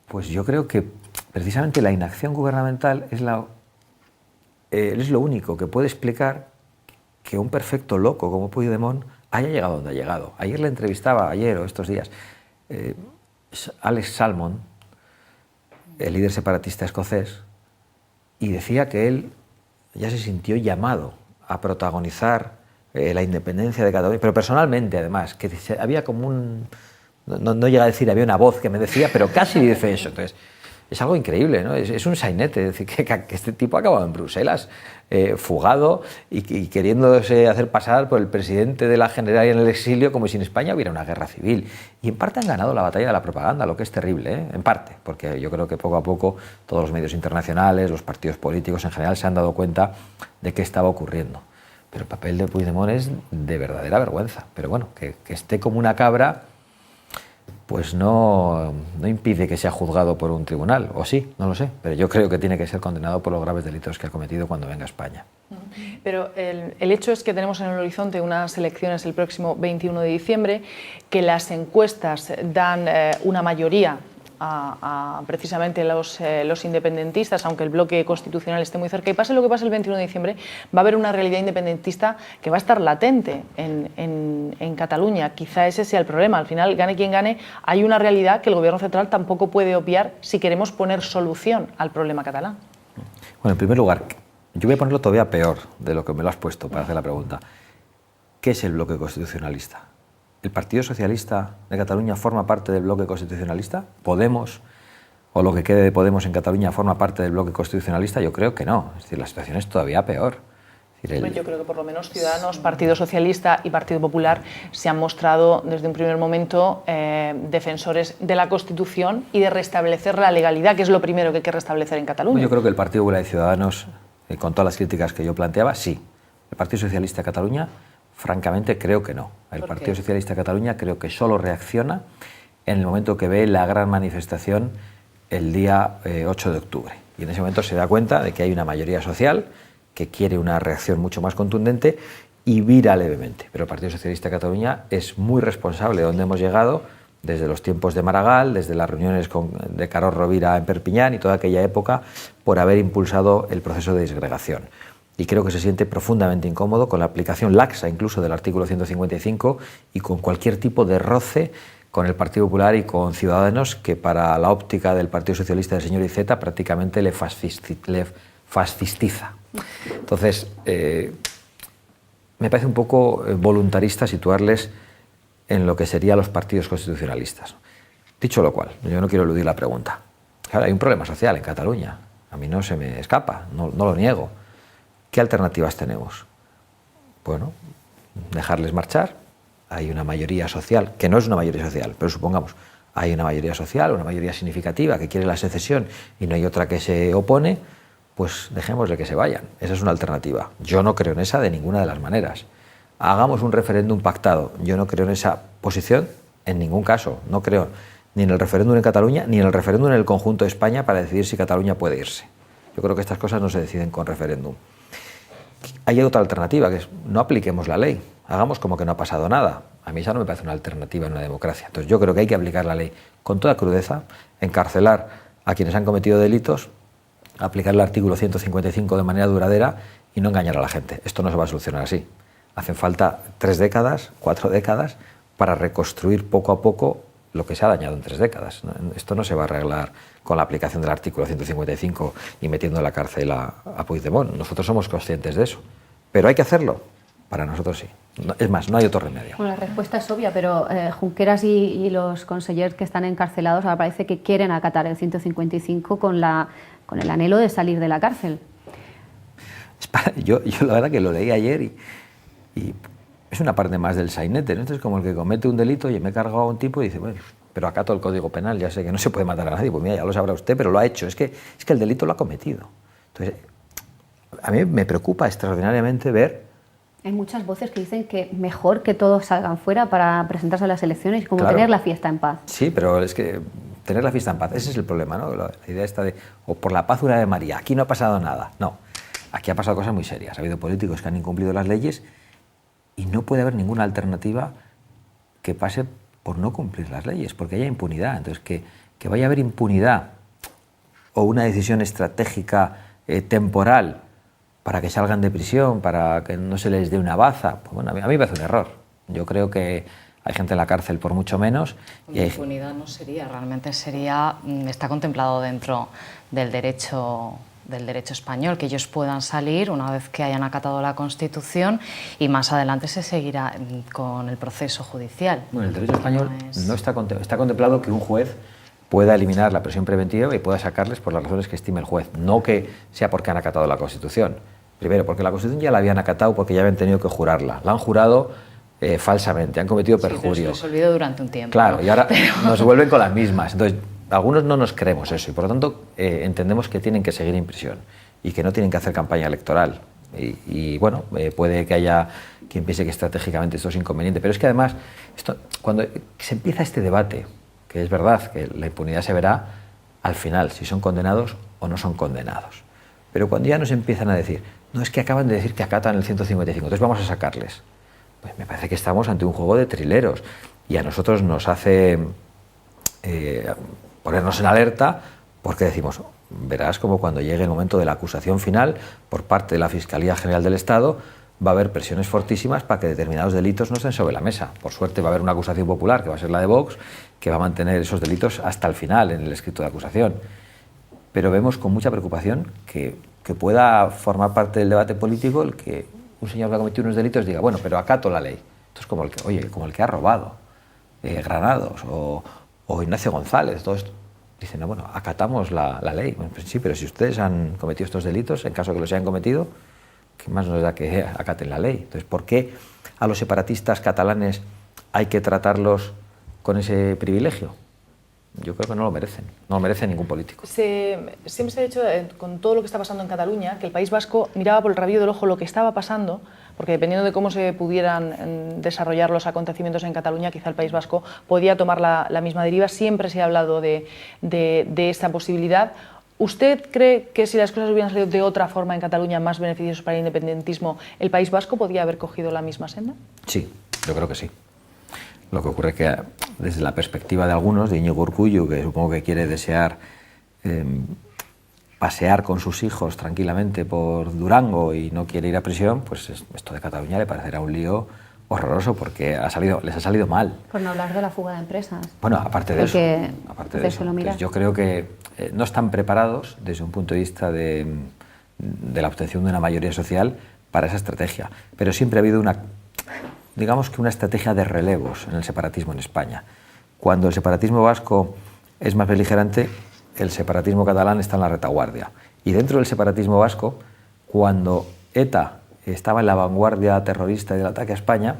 Pues yo creo que precisamente la inacción gubernamental es lo único que puede explicar que un perfecto loco como Puigdemont haya llegado donde ha llegado. Ayer le entrevistaba, ayer o estos días, Alex Salmond, el líder separatista escocés, y decía que él ya se sintió llamado a protagonizar la independencia de Cataluña, pero personalmente además, que había como no llega a decir, había una voz que me decía, pero casi dice eso. Entonces, es algo increíble, ¿no? Es un sainete, es decir, que este tipo ha acabado en Bruselas, fugado y queriéndose hacer pasar por el presidente de la Generalitat en el exilio, como si en España hubiera una guerra civil. Y en parte han ganado la batalla de la propaganda, lo que es terrible, ¿eh? En parte, porque yo creo que poco a poco todos los medios internacionales, los partidos políticos en general se han dado cuenta de qué estaba ocurriendo. Pero el papel de Puigdemont es de verdadera vergüenza. Pero bueno, que esté como una cabra, pues no impide que sea juzgado por un tribunal, o sí, no lo sé, pero yo creo que tiene que ser condenado por los graves delitos que ha cometido cuando venga a España. Pero el hecho es que tenemos en el horizonte unas elecciones el próximo 21 de diciembre, que las encuestas dan una mayoría a precisamente los independentistas, aunque el bloque constitucional esté muy cerca, y pase lo que pase el 21 de diciembre, va a haber una realidad independentista que va a estar latente en Cataluña. Quizá ese sea el problema. Al final, gane quien gane, hay una realidad que el Gobierno central tampoco puede obviar si queremos poner solución al problema catalán. Bueno, en primer lugar, yo voy a ponerlo todavía peor de lo que me lo has puesto para hacer la pregunta. ¿Qué es el bloque constitucionalista? ¿El Partido Socialista de Cataluña forma parte del bloque constitucionalista? ¿Podemos, o lo que quede de Podemos en Cataluña, forma parte del bloque constitucionalista? Yo creo que no. Es decir, la situación es todavía peor. Es decir, Yo creo que por lo menos Ciudadanos, Partido Socialista y Partido Popular se han mostrado desde un primer momento defensores de la Constitución y de restablecer la legalidad, que es lo primero que hay que restablecer en Cataluña. Yo creo que el Partido Popular y Ciudadanos, con todas las críticas que yo planteaba, sí. El Partido Socialista de Cataluña, francamente, creo que no. El Partido Socialista de Cataluña creo que solo reacciona en el momento que ve la gran manifestación el día 8 de octubre. Y en ese momento se da cuenta de que hay una mayoría social que quiere una reacción mucho más contundente y vira levemente. Pero el Partido Socialista de Cataluña es muy responsable de donde hemos llegado desde los tiempos de Maragall, desde las reuniones de Carod Rovira en Perpiñán y toda aquella época, por haber impulsado el proceso de disgregación. Y creo que se siente profundamente incómodo con la aplicación laxa incluso del artículo 155 y con cualquier tipo de roce con el Partido Popular y con Ciudadanos, que para la óptica del Partido Socialista del señor Iceta prácticamente le fascistiza. Entonces, me parece un poco voluntarista situarles en lo que serían los partidos constitucionalistas. Dicho lo cual, yo no quiero eludir la pregunta. Claro, hay un problema social en Cataluña. A mí no se me escapa, no lo niego. ¿Qué alternativas tenemos? Bueno, dejarles marchar. Hay una mayoría social, que no es una mayoría social, pero supongamos, hay una mayoría social, una mayoría significativa que quiere la secesión y no hay otra que se opone, pues dejémosle que se vayan. Esa es una alternativa. Yo no creo en esa de ninguna de las maneras. Hagamos un referéndum pactado. Yo no creo en esa posición en ningún caso. No creo ni en el referéndum en Cataluña ni en el referéndum en el conjunto de España para decidir si Cataluña puede irse. Yo creo que estas cosas no se deciden con referéndum. Hay otra alternativa, que es no apliquemos la ley. Hagamos como que no ha pasado nada. A mí esa no me parece una alternativa en una democracia. Entonces yo creo que hay que aplicar la ley con toda crudeza, encarcelar a quienes han cometido delitos, aplicar el artículo 155 de manera duradera y no engañar a la gente. Esto no se va a solucionar así. Hacen falta 3 décadas, 4 décadas para reconstruir poco a poco lo que se ha dañado en 3 décadas. Esto no se va a arreglar con la aplicación del artículo 155 y metiendo en la cárcel a Puigdemont. Nosotros somos conscientes de eso. Pero hay que hacerlo. Para nosotros sí. Es más, no hay otro remedio. Bueno, la respuesta es obvia, pero Junqueras y los consellers que están encarcelados ahora parece que quieren acatar el 155 con el anhelo de salir de la cárcel. Yo la verdad que lo leí ayer y es una parte más del sainete, ¿no? Esto es como el que comete un delito y me he cargado a un tipo y dice, bueno, pero acato el Código Penal, ya sé que no se puede matar a nadie. Pues mira, ya lo sabrá usted, pero lo ha hecho. Es que el delito lo ha cometido. Entonces, a mí me preocupa extraordinariamente ver... Hay muchas voces que dicen que mejor que todos salgan fuera para presentarse a las elecciones y como claro, tener la fiesta en paz. Sí, pero es que tener la fiesta en paz, ese es el problema, ¿no? La idea esta de, o por la paz una de María, aquí no ha pasado nada. No, aquí ha pasado cosas muy serias. Ha habido políticos que han incumplido las leyes y no puede haber ninguna alternativa que pase por no cumplir las leyes, porque haya impunidad. Entonces, que vaya a haber impunidad o una decisión estratégica temporal para que salgan de prisión, para que no se les dé una baza, pues bueno, a mí me parece un error. Yo creo que hay gente en la cárcel por mucho menos. La impunidad no sería, realmente sería, está contemplado dentro del derecho español, que ellos puedan salir una vez que hayan acatado la Constitución y más adelante se seguirá con el proceso judicial. Bueno, el derecho español no está contemplado que un juez pueda eliminar la prisión preventiva y pueda sacarles por las razones que estime el juez, no que sea porque han acatado la Constitución. Primero, porque la Constitución ya la habían acatado porque ya habían tenido que jurarla. La han jurado falsamente, han cometido perjurio. Sí, pero se les olvidó durante un tiempo. Claro, ¿no? Y ahora nos vuelven con las mismas. Entonces, algunos no nos creemos eso y por lo tanto entendemos que tienen que seguir en prisión y que no tienen que hacer campaña electoral. Y bueno, puede que haya quien piense que estratégicamente esto es inconveniente, pero es que además, cuando se empieza este debate, que es verdad que la impunidad se verá al final, si son condenados o no son condenados. Pero cuando ya nos empiezan a decir, no, es que acaban de decir que acatan el 155, entonces vamos a sacarles. Pues me parece que estamos ante un juego de trileros y a nosotros nos hace ponernos en alerta porque decimos, verás como cuando llegue el momento de la acusación final por parte de la Fiscalía General del Estado va a haber presiones fortísimas para que determinados delitos no estén sobre la mesa. Por suerte va a haber una acusación popular, que va a ser la de Vox, que va a mantener esos delitos hasta el final en el escrito de acusación. Pero vemos con mucha preocupación que pueda formar parte del debate político el que un señor que ha cometido unos delitos diga, bueno, pero acato la ley. Esto es como el que ha robado Granados o Ignacio González. Todos dicen, no, bueno, acatamos la ley. Bueno, pues sí, pero si ustedes han cometido estos delitos, en caso de que los hayan cometido, ¿qué más nos da que acaten la ley? Entonces, ¿por qué a los separatistas catalanes hay que tratarlos con ese privilegio? Yo creo que no lo merecen, no lo merece ningún político. Siempre se ha dicho, con todo lo que está pasando en Cataluña, que el País Vasco miraba por el rabillo del ojo lo que estaba pasando, porque dependiendo de cómo se pudieran desarrollar los acontecimientos en Cataluña, quizá el País Vasco podía tomar la misma deriva. Siempre se ha hablado de esta posibilidad. ¿Usted cree que si las cosas hubieran salido de otra forma en Cataluña, más beneficiosas para el independentismo, el País Vasco podía haber cogido la misma senda? Sí, yo creo que sí. Lo que ocurre es que desde la perspectiva de algunos, de Íñigo Urkullu, que supongo que quiere desear pasear con sus hijos tranquilamente por Durango y no quiere ir a prisión, pues esto de Cataluña le parecerá un lío horroroso porque les ha salido mal. Por no hablar de la fuga de empresas. Bueno, aparte de eso, entonces, yo creo que no están preparados desde un punto de vista de la obtención de una mayoría social para esa estrategia. Pero siempre ha habido una estrategia de relevos en el separatismo en España. Cuando el separatismo vasco es más beligerante, el separatismo catalán está en la retaguardia. Y dentro del separatismo vasco, cuando ETA estaba en la vanguardia terrorista del ataque a España,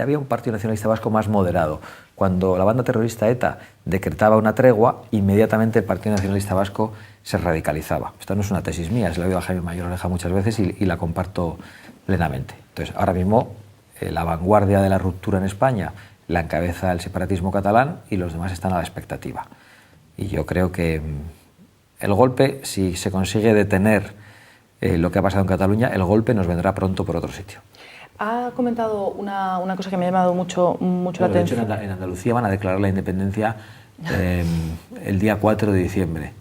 había un partido nacionalista vasco más moderado. Cuando la banda terrorista ETA decretaba una tregua, inmediatamente el Partido Nacionalista Vasco se radicalizaba. Esta no es una tesis mía, se la he oído a Jaime Mayor Oreja muchas veces y la comparto plenamente. Entonces, ahora mismo, la vanguardia de la ruptura en España la encabeza el separatismo catalán y los demás están a la expectativa. Y yo creo que el golpe, si se consigue detener lo que ha pasado en Cataluña, el golpe nos vendrá pronto por otro sitio. Ha comentado una cosa que me ha llamado mucho la atención. De hecho, en Andalucía van a declarar la independencia el día 4 de diciembre,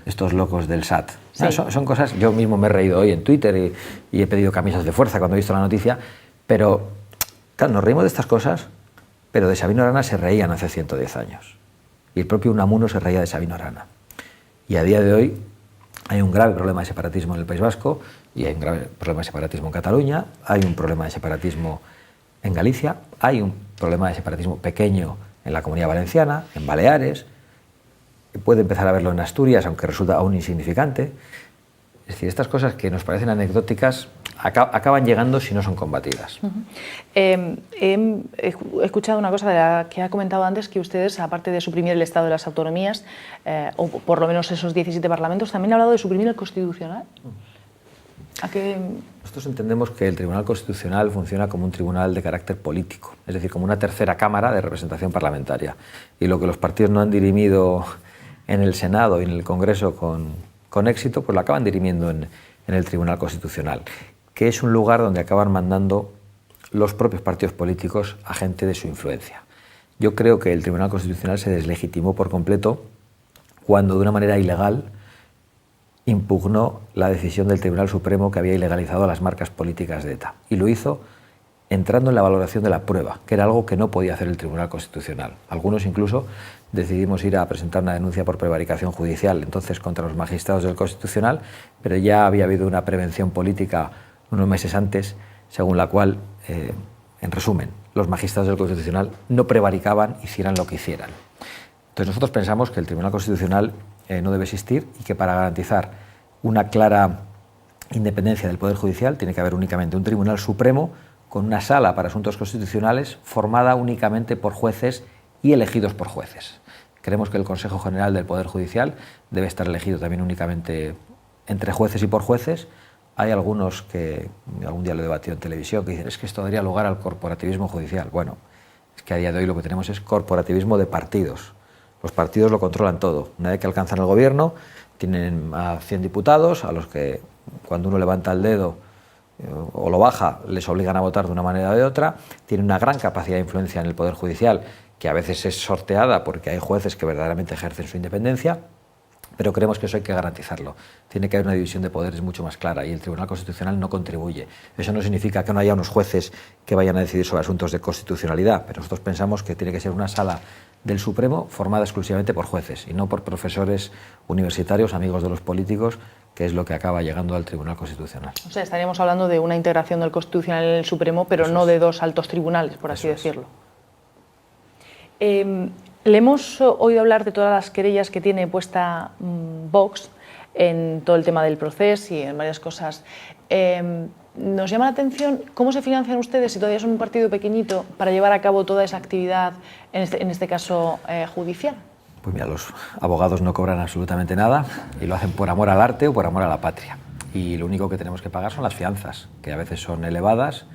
estos locos del SAT. Sí. Son cosas, yo mismo me he reído hoy en Twitter y he pedido camisas de fuerza cuando he visto la noticia, pero claro, nos reímos de estas cosas, pero de Sabino Arana se reían hace 110 años. Y el propio Unamuno se reía de Sabino Arana. Y a día de hoy hay un grave problema de separatismo en el País Vasco y hay un grave problema de separatismo en Cataluña, hay un problema de separatismo en Galicia, hay un problema de separatismo pequeño en la Comunidad Valenciana, en Baleares, puede empezar a verlo en Asturias, aunque resulta aún insignificante. Es decir, estas cosas que nos parecen anecdóticas acaban llegando si no son combatidas. He escuchado una cosa de la que ha comentado antes, que ustedes, aparte de suprimir el Estado de las Autonomías, o por lo menos esos 17 parlamentos, también han hablado de suprimir el Constitucional. ¿A qué? Nosotros entendemos que el Tribunal Constitucional funciona como un tribunal de carácter político, es decir, como una tercera cámara de representación parlamentaria. Y lo que los partidos no han dirimido en el Senado y en el Congreso con éxito, pues lo acaban dirimiendo en el Tribunal Constitucional, que es un lugar donde acaban mandando los propios partidos políticos a gente de su influencia. Yo creo que el Tribunal Constitucional se deslegitimó por completo cuando, de una manera ilegal, impugnó la decisión del Tribunal Supremo que había ilegalizado las marcas políticas de ETA. Y lo hizo entrando en la valoración de la prueba, que era algo que no podía hacer el Tribunal Constitucional. Algunos incluso decidimos ir a presentar una denuncia por prevaricación judicial, entonces contra los magistrados del Constitucional, pero ya había habido una prevención política unos meses antes, según la cual, en resumen, los magistrados del Constitucional no prevaricaban, hicieran lo que hicieran. Entonces nosotros pensamos que el Tribunal Constitucional no debe existir y que para garantizar una clara independencia del Poder Judicial tiene que haber únicamente un Tribunal Supremo con una sala para asuntos constitucionales formada únicamente por jueces y elegidos por jueces. Creemos que el Consejo General del Poder Judicial debe estar elegido también únicamente entre jueces y por jueces. Hay algunos que, algún día lo he debatido en televisión, que dicen es que esto daría lugar al corporativismo judicial. Bueno, es que a día de hoy lo que tenemos es corporativismo de partidos. Los partidos lo controlan todo. Una vez que alcanzan el gobierno, tienen a 100 diputados, a los que cuando uno levanta el dedo o lo baja, les obligan a votar de una manera o de otra. Tienen una gran capacidad de influencia en el Poder Judicial, que a veces es sorteada porque hay jueces que verdaderamente ejercen su independencia, pero creemos que eso hay que garantizarlo. Tiene que haber una división de poderes mucho más clara y el Tribunal Constitucional no contribuye. Eso no significa que no haya unos jueces que vayan a decidir sobre asuntos de constitucionalidad, pero nosotros pensamos que tiene que ser una sala del Supremo formada exclusivamente por jueces y no por profesores universitarios, amigos de los políticos, que es lo que acaba llegando al Tribunal Constitucional. O sea, estaríamos hablando de una integración del Constitucional en el Supremo, pero no de dos altos tribunales, por así decirlo. Le hemos oído hablar de todas las querellas que tiene puesta Vox en todo el tema del proceso y en varias cosas. Nos llama la atención cómo se financian ustedes, si todavía son un partido pequeñito, para llevar a cabo toda esa actividad, en este caso judicial. Pues mira, los abogados no cobran absolutamente nada y lo hacen por amor al arte o por amor a la patria. Y lo único que tenemos que pagar son las fianzas, que a veces son elevadas.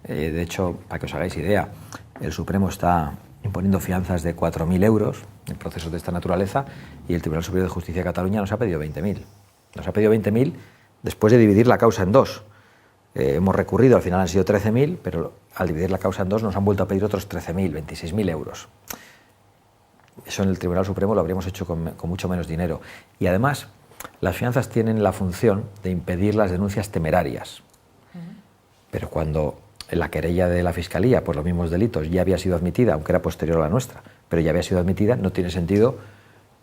De hecho, para que os hagáis idea, el Supremo está imponiendo fianzas de 4.000 euros en procesos de esta naturaleza y el Tribunal Superior de Justicia de Cataluña nos ha pedido 20.000. Nos ha pedido 20.000 después de dividir la causa en dos. Hemos recurrido, al final han sido 13.000, pero al dividir la causa en dos nos han vuelto a pedir otros 13.000, 26.000 euros. Eso en el Tribunal Supremo lo habríamos hecho con mucho menos dinero. Y además, las fianzas tienen la función de impedir las denuncias temerarias. Pero cuando la querella de la Fiscalía por los mismos delitos ya había sido admitida, aunque era posterior a la nuestra, pero ya había sido admitida, no tiene sentido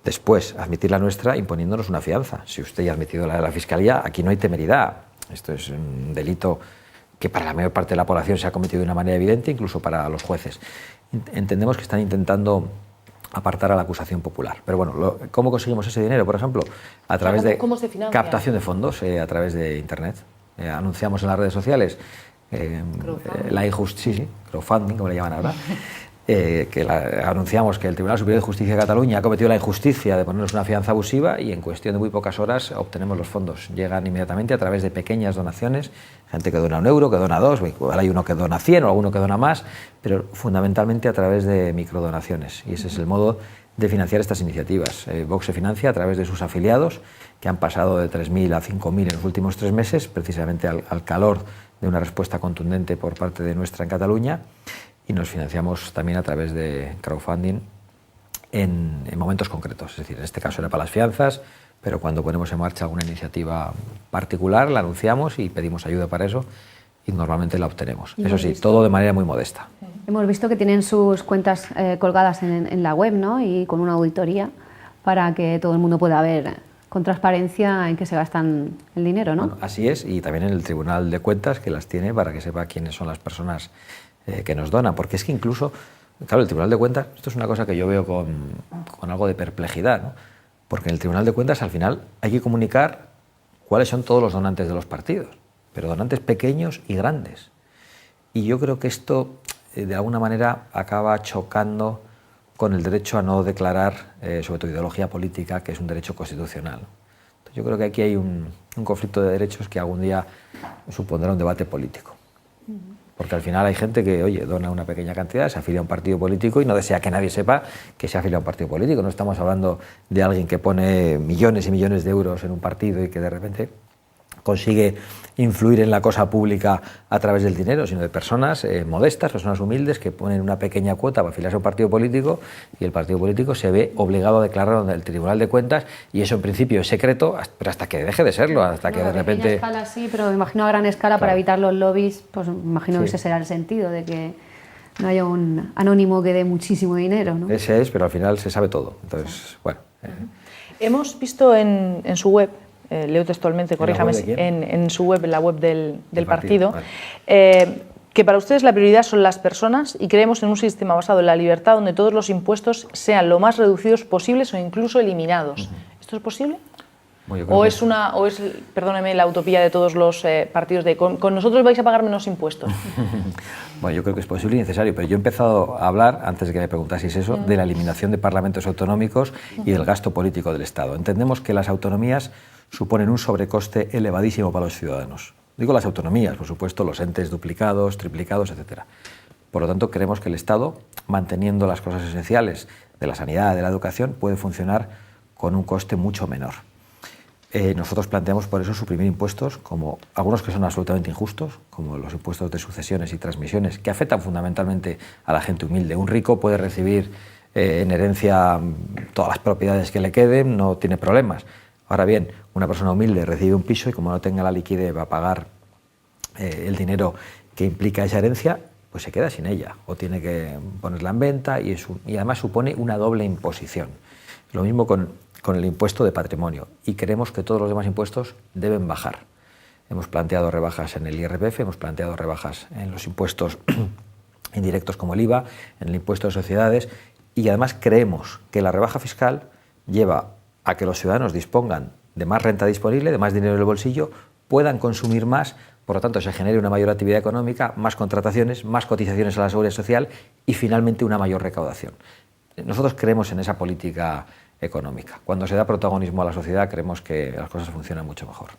después admitir la nuestra imponiéndonos una fianza. Si usted ya ha admitido la de la Fiscalía, aquí no hay temeridad. Esto es un delito que para la mayor parte de la población se ha cometido de una manera evidente, incluso para los jueces. Entendemos que están intentando apartar a la acusación popular. Pero bueno, ¿cómo conseguimos ese dinero? Por ejemplo, a través de ¿Cómo se financia? Captación de fondos a través de Internet. Anunciamos en las redes sociales la injusticia, crowdfunding, como le llaman ahora, anunciamos que el Tribunal Superior de Justicia de Cataluña ha cometido la injusticia de ponernos una fianza abusiva y en cuestión de muy pocas horas obtenemos los fondos. Llegan inmediatamente a través de pequeñas donaciones, gente que dona 1 euro, que dona 2, igual hay uno que dona 100 o alguno que dona más, pero fundamentalmente a través de microdonaciones. Y ese es el modo de financiar estas iniciativas. Vox se financia a través de sus afiliados, que han pasado de 3.000 a 5.000 en los últimos 3 meses, precisamente al calor de una respuesta contundente por parte de nuestra en Cataluña. Y nos financiamos también a través de crowdfunding en momentos concretos. Es decir, en este caso era para las fianzas, pero cuando ponemos en marcha alguna iniciativa particular la anunciamos y pedimos ayuda para eso y normalmente la obtenemos. Eso sí, todo de manera muy modesta. Hemos visto que tienen sus cuentas colgadas en la web, ¿no? Y con una auditoría para que todo el mundo pueda ver con transparencia en qué se gastan el dinero, ¿no? Bueno, así es, y también en el Tribunal de Cuentas, que las tiene para que sepa quiénes son las personas que nos donan, porque es que incluso, claro, el Tribunal de Cuentas, esto es una cosa que yo veo con algo de perplejidad, ¿no? Porque en el Tribunal de Cuentas al final hay que comunicar cuáles son todos los donantes de los partidos, pero donantes pequeños y grandes. Y yo creo que esto, de alguna manera, acaba chocando con el derecho a no declarar sobre tu ideología política, que es un derecho constitucional. Entonces, yo creo que aquí hay un conflicto de derechos que algún día supondrá un debate político. Porque al final hay gente que, oye, dona una pequeña cantidad, se afilia a un partido político y no desea que nadie sepa que se afilia a un partido político. No estamos hablando de alguien que pone millones y millones de euros en un partido y que de repente consigue influir en la cosa pública a través del dinero, sino de personas modestas, personas humildes que ponen una pequeña cuota para afiliarse a un partido político y el partido político se ve obligado a declararlo ante el Tribunal de Cuentas y eso en principio es secreto, pero hasta que deje de serlo, hasta que de repente... A pequeña escala sí, pero me imagino a gran escala, claro, para evitar los lobbies, pues me imagino que ese será el sentido, de que no haya un anónimo que dé muchísimo dinero, ¿no? Ese es, pero al final se sabe todo. Entonces, bueno... Hemos visto en su web, leo textualmente, corríjame, en su web, en la web del partido, vale, que para ustedes la prioridad son las personas y creemos en un sistema basado en la libertad donde todos los impuestos sean lo más reducidos posibles o incluso eliminados. ¿Esto es posible? Bueno, ¿O es, perdóneme, la utopía de todos los partidos de con nosotros vais a pagar menos impuestos? Bueno, yo creo que es posible y necesario, pero yo he empezado a hablar, antes de que me preguntaseis eso, de la eliminación de parlamentos autonómicos y del gasto político del Estado. Entendemos que las autonomías suponen un sobrecoste elevadísimo para los ciudadanos. Digo las autonomías, por supuesto, los entes duplicados, triplicados, etc. Por lo tanto, creemos que el Estado, manteniendo las cosas esenciales de la sanidad, de la educación, puede funcionar con un coste mucho menor. Nosotros planteamos por eso suprimir impuestos, como algunos que son absolutamente injustos, como los impuestos de sucesiones y transmisiones, que afectan fundamentalmente a la gente humilde. Un rico puede recibir en herencia todas las propiedades que le queden, no tiene problemas. Ahora bien, una persona humilde recibe un piso y como no tenga la liquidez va a pagar el dinero que implica esa herencia, pues se queda sin ella o tiene que ponerla en venta y además supone una doble imposición. Lo mismo con el impuesto de patrimonio y creemos que todos los demás impuestos deben bajar. Hemos planteado rebajas en el IRPF, hemos planteado rebajas en los impuestos indirectos como el IVA, en el impuesto de sociedades y además creemos que la rebaja fiscal lleva a que los ciudadanos dispongan de más renta disponible, de más dinero en el bolsillo, puedan consumir más, por lo tanto se genere una mayor actividad económica, más contrataciones, más cotizaciones a la seguridad social y finalmente una mayor recaudación. Nosotros creemos en esa política económica. Cuando se da protagonismo a la sociedad creemos que las cosas funcionan mucho mejor.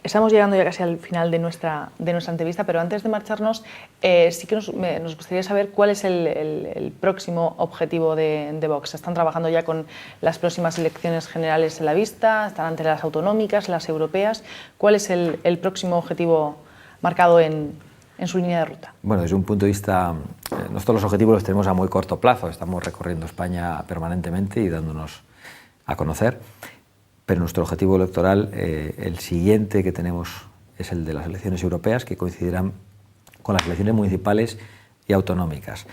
Estamos llegando ya casi al final de nuestra entrevista, pero antes de marcharnos sí que nos gustaría saber cuál es el próximo objetivo de Vox. ¿Están trabajando ya con las próximas elecciones generales en la vista? ¿Están ante las autonómicas, las europeas? ¿Cuál es el próximo objetivo marcado en su línea de ruta? Bueno, desde un punto de vista, nosotros los objetivos los tenemos a muy corto plazo, estamos recorriendo España permanentemente y dándonos a conocer, pero nuestro objetivo electoral, el siguiente que tenemos es el de las elecciones europeas, que coincidirán con las elecciones municipales y autonómicas.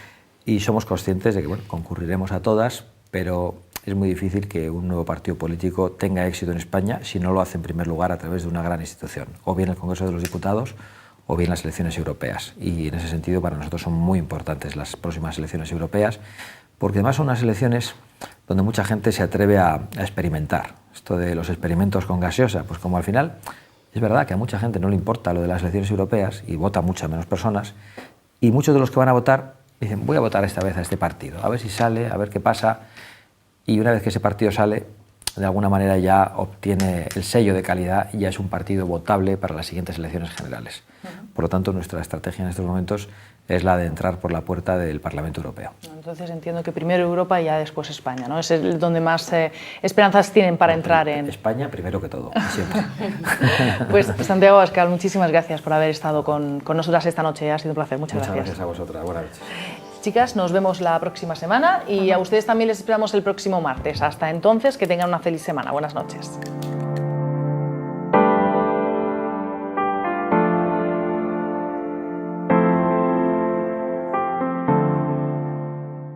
Y somos conscientes de que concurriremos a todas, pero es muy difícil que un nuevo partido político tenga éxito en España si no lo hace en primer lugar a través de una gran institución, o bien el Congreso de los Diputados, o bien las elecciones europeas. Y en ese sentido para nosotros son muy importantes las próximas elecciones europeas, porque además son unas elecciones donde mucha gente se atreve a experimentar. Esto de los experimentos con gaseosa, pues como al final es verdad que a mucha gente no le importa lo de las elecciones europeas y vota muchas menos personas, y muchos de los que van a votar dicen, voy a votar esta vez a este partido, a ver si sale, a ver qué pasa, y una vez que ese partido sale, de alguna manera ya obtiene el sello de calidad y ya es un partido votable para las siguientes elecciones generales. Por lo tanto, nuestra estrategia en estos momentos es la de entrar por la puerta del Parlamento Europeo. Entonces entiendo que primero Europa y ya después España, ¿no? Es donde más esperanzas tienen para entrar en... España primero que todo, siempre. Pues Santiago Abascal, muchísimas gracias por haber estado con nosotras esta noche. Ha sido un placer. Muchas gracias. Muchas gracias a vosotras. Buenas noches. Chicas, nos vemos la próxima semana y a ustedes también les esperamos el próximo martes. Hasta entonces, que tengan una feliz semana. Buenas noches.